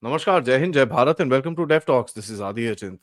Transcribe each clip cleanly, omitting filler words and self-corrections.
नमस्कार, जय हिंद, जय Bharat and welcome to Dave talks. This is Aadi Achint.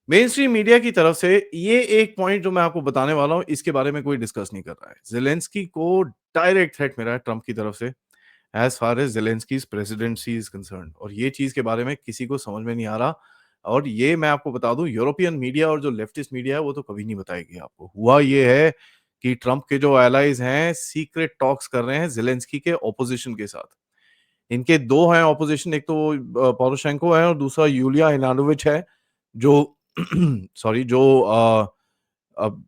Main stream media की तरफ से ये एक पॉइंट जो मैं आपको बताने वाला हूं, इसके बारे में कोई डिस्कस नहीं कर रहा है। ज़ेलेंस्की को डायरेक्ट थ्रेट मिला है ट्रंप की तरफ से as far as Zelensky's presidency is concerned, और ये चीज़ के बारे में किसी को समझ में नहीं आ रहा। और ये मैं आपको बता दूं, यूरोपियन मीडिया और जो लेफ्टिस्ट मीडिया है वो तो कभी नहीं बताएगी आपको। हुआ ये है कि ट्रंप के जो एलाइज हैं सीक्रेट टॉक्स कर रहे हैं ज़ेलेंस्की के ऑपोजिशन के साथ। इनके 2 हैं ऑपोजिशन, एक तो पोरोशेंको है और दूसरा यूलिया इनानोविच है, जो सॉरी, जो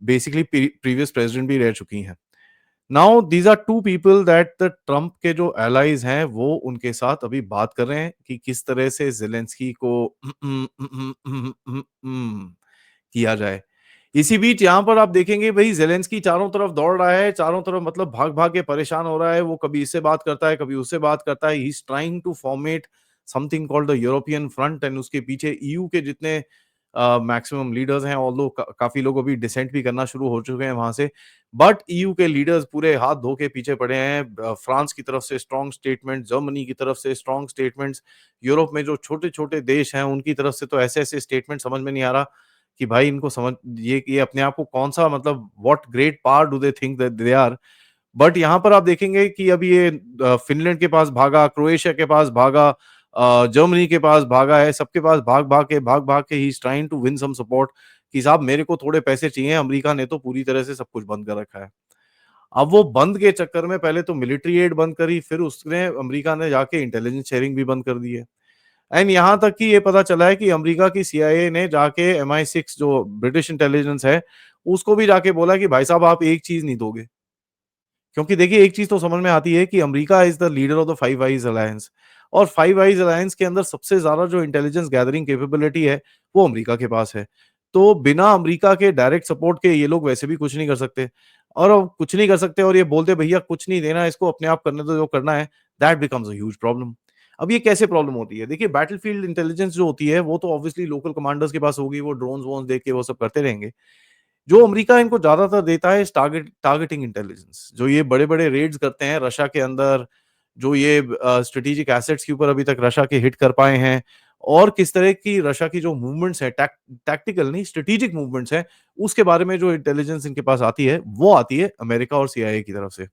बेसिकली प्रीवियस प्रेसिडेंट भी रह चुकी हैं। Now these are two people that the Trump के जो एलाइज हैं वो उनके साथ अभी बात कर रहे हैं कि किस तरह से ज़ेलेंस्की को किया जाए। इसी बीच यहाँ पर आप देखेंगे भई ज़ेलेंस्की चारों तरफ दौड़ रहा है, चारों तरफ मतलब भाग-भाग के परेशान हो रहा है, वो कभी इससे बात करता है, कभी उससे बात करता है। He is trying to format something called the European front, and उसके पीछे ईयू के जितने मैक्सिमम लीडर्स हैं, ऑल्दो काफ़ी लोग अभी डिसेंट भी करना शुरू हो चुके हैं वहाँ से। बट ईयू के लीडर्स पूरे हाथ धो के पीछे पड़े हैं। फ्रांस की तरफ से स्ट्रॉन्ग स्टेटमेंट, जर्मनी की तरफ से स्ट्रॉन्ग स्टेटमेंट्स, यूरोप में जो छोटे-छोटे देश हैं उनकी तरफ से तो ऐसे-ऐसे स्टेटमेंट, समझ में नहीं आ रहा कि भाई इनको समझ ये अपने आप को कौन-सा, मतलब what great power do they think that they are. But यहाँ पर आप देखेंगे कि अभी ये फ़िनलैंड के पास भागा, क्रोएशिया के पास भागा, जर्मनी के पास भागा है, सबके पास भाग-भाग के he is trying to win some support कि साहब मेरे को थोड़े पैसे चाहिए, अमेरिका ने तो पूरी तरह से सब कुछ बंद कर रखा है। अब वो बंद के चक्कर में पहले तो मिलिट्री एड बंद करी, फिर उसने अमेरिका ने जाके इंटेलिजेंस शेयरिंग भी बंद कर दी है। एंड यहाँ तक कि ये पता चला है कि अमेरिका की सीआईए ने जाके MI6 जो ब्रिटिश इंटेलिजेंस है, उसको भी जाके बोला कि भाई साहब आप एक चीज़ नहीं दोगे। क्योंकि देखिए एक चीज़ तो समझ में आती है कि America is the leader of the five eyes alliance, और फाइव आइज़ अलायंस के अंदर सबसे ज़्यादा जो इंटेलिजेंस गैदरिंग कैपेबिलिटी है, वो अमेरिका के पास है। तो बिना अमेरिका के डायरेक्ट सपोर्ट के ये लोग वैसे भी कुछ नहीं कर सकते, और अब कुछ नहीं कर सकते और ये बोलते भैया कुछ नहीं देना, इसको अपने आप करने दो जो करना है, that becomes a huge problem. अब ये कैसे प्रॉब्लम होती है? देखिए बैटलफील्ड इंटेलिजेंस जो होती है, वो तो ऑब्वियसली लोकल कमांडर्स के पास होगी, वो ड्रोन्स-वोन्स देख के वो सब करते रहेंगे। जो अमेरिका इनको ज़्यादातर देता है टारगेटिंग इंटेलिजेंस, जो ये बड़े-बड़े रेड्स करते हैं रशिया के अंदर, जो ये स्ट्रेटेजिक एसेट्स के ऊपर अभी तक रशिया के हिट कर पाए हैं, और किस तरह की रशिया की जो मूवमेंट्स है, टैक्टिकल नहीं स्ट्रेटेजिक मूवमेंट्स हैं, उसके बारे में जो इंटेलिजेंस इनके पास आती है, वो आती है अमेरिका और सीआईए की तरफ से।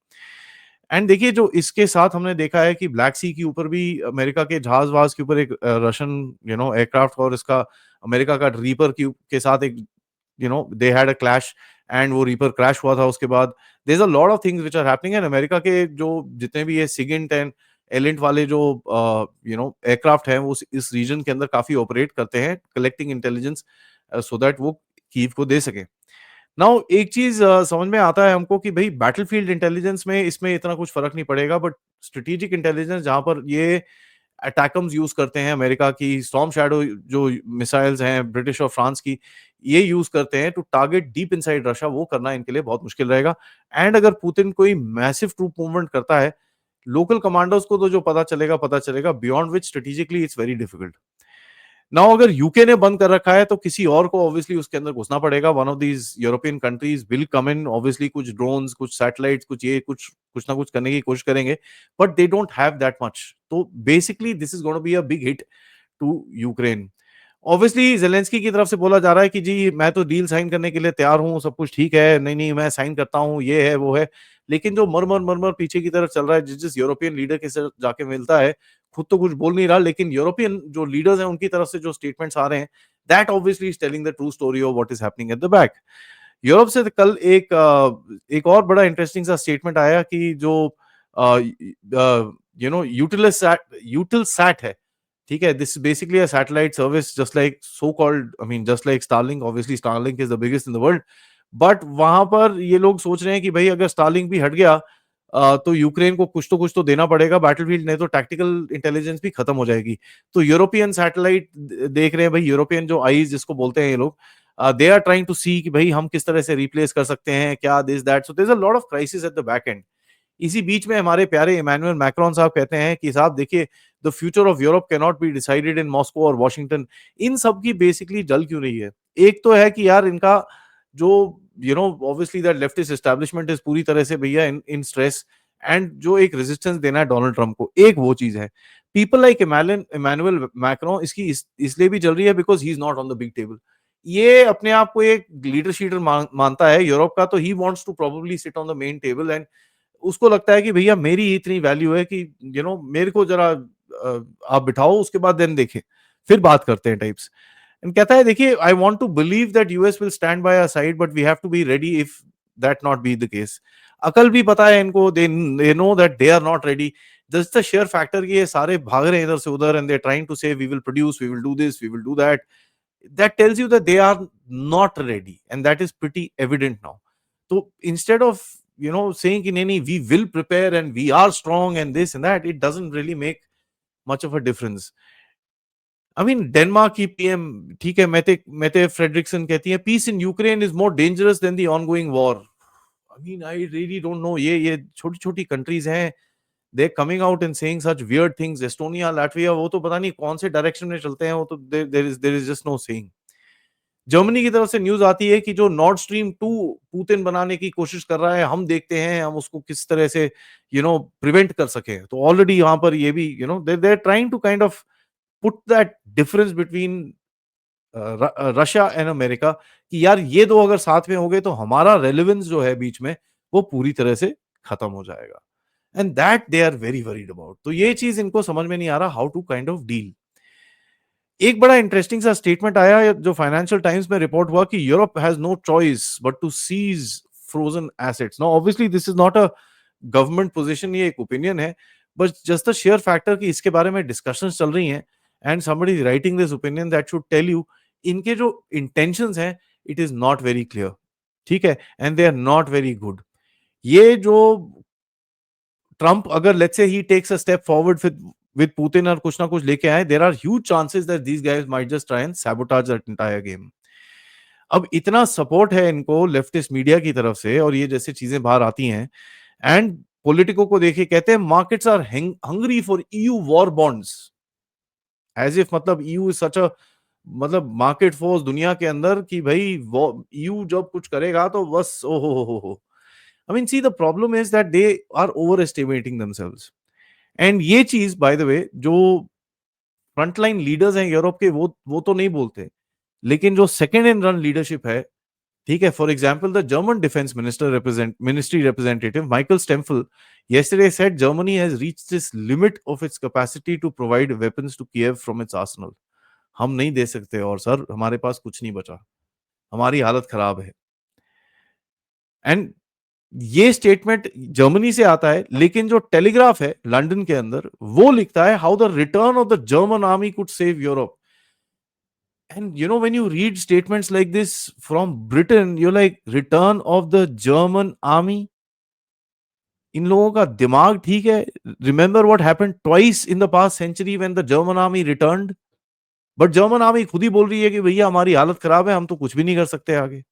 एंड देखिए जो इसके साथ हमने देखा है कि ब्लैक सी के ऊपर भी अमेरिका के जहाज-वहाज के ऊपर एक रशियन एयरक्राफ्ट, और इसका अमेरिका का रीपर के साथ एक they had a clash, and वो रीपर क्रैश हुआ था। उसके बाद there is a lot of things which are happening, and America के जो जितने भी ये सिगिंट एंड एलिंट वाले जो एयरक्राफ्ट हैं, वो इस रीजन के अंदर काफ़ी ऑपरेट करते हैं, कलेक्टिंग इंटेलिजेंस सो दैट वो कीव को दे सकें। नाउ एक चीज़ समझ में आता है हमको कि भई बैटलफील्ड इंटेलिजेंस में इसमें इतना कुछ फ़र्क नहीं पड़ेगा, बट स्ट्रेटेजिक इंटेलिजेंस जहाँ पर ये अटैकम्स यूज़ करते हैं, अमेरिका की स्टॉर्म शैडो जो मिसाइल्स हैं ब्रिटिश और फ्रांस की, ये यूज़ करते हैं to target deep inside Russia, वो करना इनके लिए बहुत मुश्किल रहेगा। एंड अगर पुतिन कोई मैसिव ट्रूप मूवमेंट करता है, लोकल कमांडोज को तो जो पता चलेगा, beyond which strategically it's very difficult. Now अगर यूके ने बंद कर रखा है तो किसी और को ऑब्वियसली उसके अंदर घुसना पड़ेगा। One of these European countries will come in, obviously कुछ ड्रोन्स, कुछ सैटेलाइट्स, कुछ ना कुछ करने की कोशिश करेंगे, but they don't have that much. तो basically this is gonna be a big hit to Ukraine. Obviously Zelensky की तरफ से बोला जा रहा है कि जी मैं तो डील साइन करने के लिए तैयार हूँ, सब कुछ ठीक है, नहीं मैं साइन करता हूँ, ये है, वो है। लेकिन जो मर-मर पीछे की तरफ चल रहा है, जिस यूरोपियन लीडर के साथ जाके मिलता है, खुद तो कुछ बोल नहीं रहा, लेकिन यूरोपियन जो लीडर्स हैं उनकी तरफ से जो स्टेटमेंट्स आ रहे हैं, that obviously is telling the true story of what is happening at the back. Europe से तो कल एक और बड़ा इंटरेस्टिंग सा स्टेटमेंट आया कि जो यूटिलसैट है, ठीक है? This is basically a satellite service just like so called, I mean just like Starlink, obviously Starlink is the biggest in the world. But वहां पर ये लोग सोच रहे हैं कि भाई अगर स्टारलिंक भी हट गया, तो यूक्रेन को कुछ तो देना पड़ेगा बैटलफील्ड, नहीं तो टैक्टिकल इंटेलिजेंस भी खत्म हो जाएगी। तो यूरोपियन सैटेलाइट देख रहे हैं भाई, यूरोपियन जो आईज जिसको बोलते हैं ये लोग, दे आर ट्राइंग टू सी कि भाई हम किस तरह से रिप्लेस कर सकते हैं, क्या this that, so there is a lot of crisis at the back end. इसी बीच में हमारे प्यारे इमैनुअल मैक्रोन साहब कहते हैं कि साहब देखिए, the future of Europe can not be decided in Moscow और वॉशिंगटन। इन सब की बेसिकली जल क्यों रही है? एक तो है कि यार इनका जो obviously that leftist establishment is पूरी तरह से भैया इन इन स्ट्रेस, एंड जो एक रेजिस्टेंस देना है डोनाल्ड ट्रंप को, एक वो चीज है। पीपल लाइक इमैनुअल मैक्रोन इसकी इसलिए भी चल रही है because he is not on the big table. ये अपने आप को एक लीडर शीडर मानता है यूरोप का, तो he wants to probably sit on the main table, and उसको लगता है कि भैया मेरी इतनी वैल्यू है कि मेरे को जरा आप बिठाओ, उसके बाद देन देखें, फिर बात करते हैं टाइप्स। एंड कहता है देखिए, I want to believe that US will stand by our side but we have to be ready if that not be the case. अकल भी पता है इनको, they know that they are not ready. Just the share factor कि ये सारे भाग रहे हैं इधर से उधर, and they are trying to say we will produce, we will do this, we will do that, that tells you that they are not ready, and that is pretty evident now. So instead of saying in any we will prepare and we are strong and this and that, it doesn't really make much of a difference. I mean, Denmark की PM, ठीक है, Mette Frederiksen कहती है peace in Ukraine is more dangerous than the ongoing war. I mean, I really don't know, ये छोटी छोटी countries हैं, they coming out and saying such weird things. Estonia, Latvia, वो तो पता नहीं कौन से डायरेक्शन में चलते हैं, वो तो there is just no saying. Germany की तरफ से न्यूज आती है कि जो नॉर्ड स्ट्रीम 2 पुतिन बनाने की कोशिश कर रहा है, हम देखते हैं हम उसको किस तरह से प्रिवेंट कर सके। तो ऑलरेडी वहां पर ये भी they are trying to kind of put that difference between Russia and America, कि यार ये दो अगर साथ में हो गए तो हमारा रेलेवेंस जो है बीच में, वो पूरी तरह से खत्म हो जाएगा। And that they are very worried about. तो ये चीज इनको समझ में नहीं आ रहा how to kind of deal. एक बड़ा इंटरेस्टिंग सा स्टेटमेंट आया जो फाइनेंशियल टाइम्स में रिपोर्ट हुआ कि Europe has no choice but to seize frozen assets. Now obviously this is not a government position, ये एक ओपिनियन है, but just the share factor कि इसके बारे में डिस्कशंस चल रही हैं, and somebody is writing this opinion that should tell you इनके जो इंटेंशंस हैं, it is not very clear, ठीक है, and they are not very good. ये जो ट्रंप अगर लेट्स से ही takes a step forward with Putin और कुछ ना कुछ लेके आए, there are huge chances that these guys might just try and sabotage that entire game. अब इतना सपोर्ट है इनको लेफ्टिस्ट मीडिया की तरफ से, और ये जैसे चीजें बाहर आती हैं, एंड पॉलिटिको को देखिए कहते हैं markets are hungry for EU war bonds, as if मतलब ईयू इज सच अ मतलब मार्केट फोर्स दुनिया के अंदर कि भाई ईयू जब कुछ करेगा तो बस ओ हो। I mean see the problem is that they are overestimating themselves. And ये चीज बाय द वे जो फ्रंटलाइन लीडर्स हैं यूरोप के, वो तो नहीं बोलते, लेकिन जो सेकंड इन रन लीडरशिप है, ठीक है, for example the German defence ministry representative Michael Stempfle yesterday said Germany has reached this limit of its capacity to provide weapons to Kiev from its arsenal. हम नहीं दे सकते और sir हमारे पास कुछ नहीं बचा, हमारी हालत खराब है। एंड ये स्टेटमेंट जर्मनी से आता है, लेकिन जो टेलीग्राफ है लंदन के अंदर वो लिखता है how the return of the German army could save Europe. And when you read statements like this from Britain, you're like, return of the German army? इन लोगों का दिमाग ठीक है? Remember what happened twice in the past century when the German army returned? But German army खुद ही बोल रही है कि भैया हमारी हालत खराब है, हम तो कुछ भी नहीं कर सकते आगे।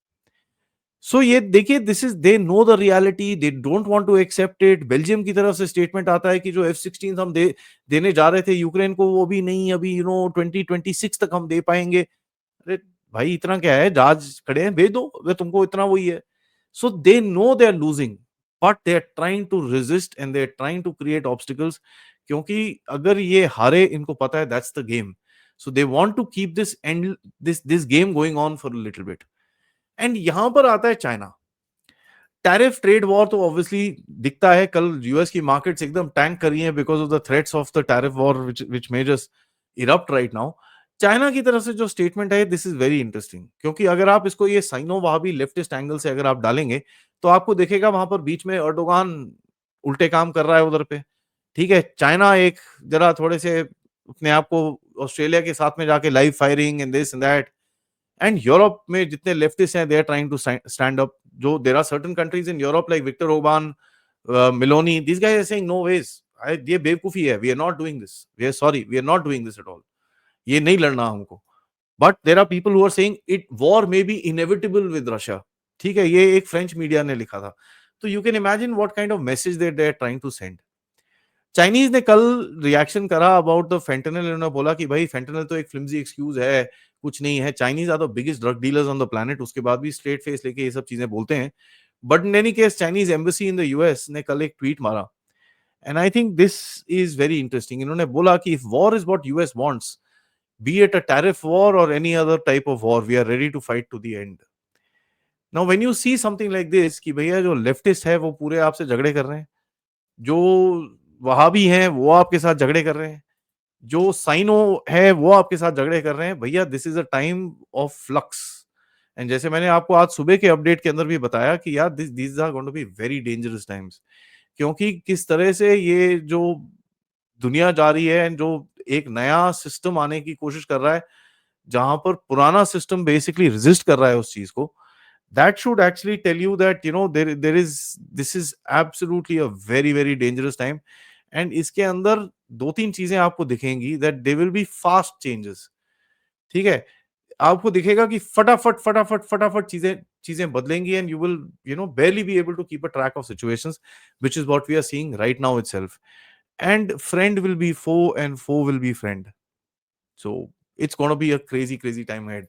सो ये देखिए, this is they know the reality, they don't want to accept it. Belgium की तरफ से स्टेटमेंट आता है कि जो F-16 हम देने जा रहे थे यूक्रेन को, वो भी नहीं, अभी 2026 तक हम दे पाएंगे। अरे भाई इतना क्या है, जहाज खड़े हैं, भेज दो, वे तुमको इतना वही है। So they know they are losing, but they are trying to resist and they are trying to create obstacles, क्योंकि अगर ये हारे, इनको पता है that's the game, so they want to keep this game going on for a little bit. And यहां पर आता है चाइना। टैरिफ ट्रेड वॉर तो ऑब्वियसली दिखता है, कल यूएस की मार्केट्स एकदम टैंक कर रही हैं because of the threats of the tariff war which may just erupt right now. China की तरफ से जो स्टेटमेंट है, दिस इज वेरी इंटरेस्टिंग, क्योंकि अगर आप इसको ये साइनो वहाबी लेफ्टिस्ट एंगल से अगर आप डालेंगे, तो आपको देखेगा वहां पर बीच में एर्डोगान उल्टे काम कर रहा है उधर पे, ठीक है। चाइना एक जरा थोड़े से अपने आप को ऑस्ट्रेलिया के साथ में जाके live firing and this and that, and Europe में जितने लेफ्टिस्ट हैं, they are trying to stand up. जो there are certain countries in Europe like Viktor Orban, Meloni, this guys are saying no ways, ये बेवकूफी है, we are not doing this, we are sorry, we are not doing this at all, ये नहीं लड़ना हमको। But there are people who are saying it war may be inevitable with Russia, ठीक है, ये एक फ्रेंच मीडिया ने लिखा था। तो you can imagine what kind of message they are trying to send. Chinese ने कल रिएक्शन करा अबाउट द फेंटेनल, उन्होंने बोला कि भाई फेंटेनल तो एक फ्लिमजी एक्सक्यूज है, कुछ नहीं है, Chinese are the biggest drug dealers on the planet, उसके बाद भी स्ट्रेट फेस लेके ये सब चीजें बोलते हैं। But in any case Chinese embassy in the US ने कल एक ट्वीट मारा, and I think this is very interesting. इन्होंने बोला कि if war is what US wants, be it a tariff war और any other type of war, we are ready to fight to the end. Now when you see something like this कि भैया जो leftist है वो पूरे आपसे झगड़े कर रहे हैं, जो वहाबी हैं वो आपके साथ झगड़े कर रहे हैं, जो साइनो है वो आपके साथ झगड़े कर रहे हैं, भैया this is a time of flux. And जैसे मैंने आपको आज सुबह के अपडेट के अंदर भी बताया कि यार this are going to be very dangerous times, क्योंकि किस तरह से ये जो दुनिया जा रही है एंड जो एक नया सिस्टम आने की कोशिश कर रहा है, जहां पर पुराना सिस्टम बेसिकली रेजिस्ट कर रहा है उस चीज को, that should actually tell you that there is this is absolutely a very very dangerous time। And इसके अंदर दो तीन चीजें आपको दिखेंगी, that they will be fast changes. ठीक है, आपको दिखेगा कि फटाफट फटाफट फटाफट चीजें चीजें बदलेंगी, and you will barely be able to keep a track of situations, which is what we are seeing right now itself। and friend will be foe and foe will be friend, so it's going to be a crazy crazy time ahead।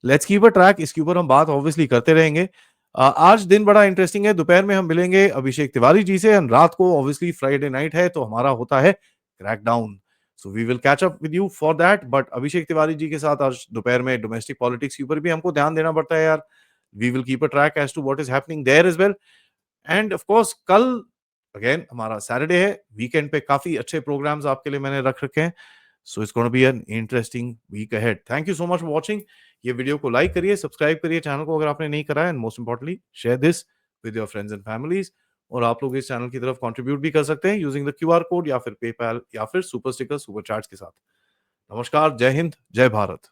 Let's keep a track, इसके ऊपर हम बात obviously करते रहेंगे। आज दिन बड़ा interesting है, दोपहर में हम मिलेंगे अभिषेक तिवारी जी से, एंड रात को ऑब्वियसली फ्राइडे नाइट है तो हमारा होता है crackdown. So we will catch up with you for that, but Abhishek Tiwari ji के साथ आज दोपहर में डोमेस्टिक पॉलिटिक्स के ऊपर भी हमको ध्यान देना पड़ता है यार। We will keep a track as to what is happening there as well. And of course कल अगेन हमारा सैटरडे है, वीकेंड पे काफी अच्छे प्रोग्राम्स आपके लिए मैंने रख रखे हैं। So it's gonna be an interesting week ahead. Thank you so much for watching. ये वीडियो को लाइक करिए, सब्सक्राइब करिए चैनल को अगर आपने नहीं करा है, and most importantly share this with your friends and families. और आप लोग इस चैनल की तरफ कंट्रीब्यूट भी कर सकते हैं यूजिंग द क्यूआर कोड या फिर पेपैल या फिर सुपर स्टिकर सुपर चैट्स के साथ। नमस्कार, जय हिंद, जय भारत।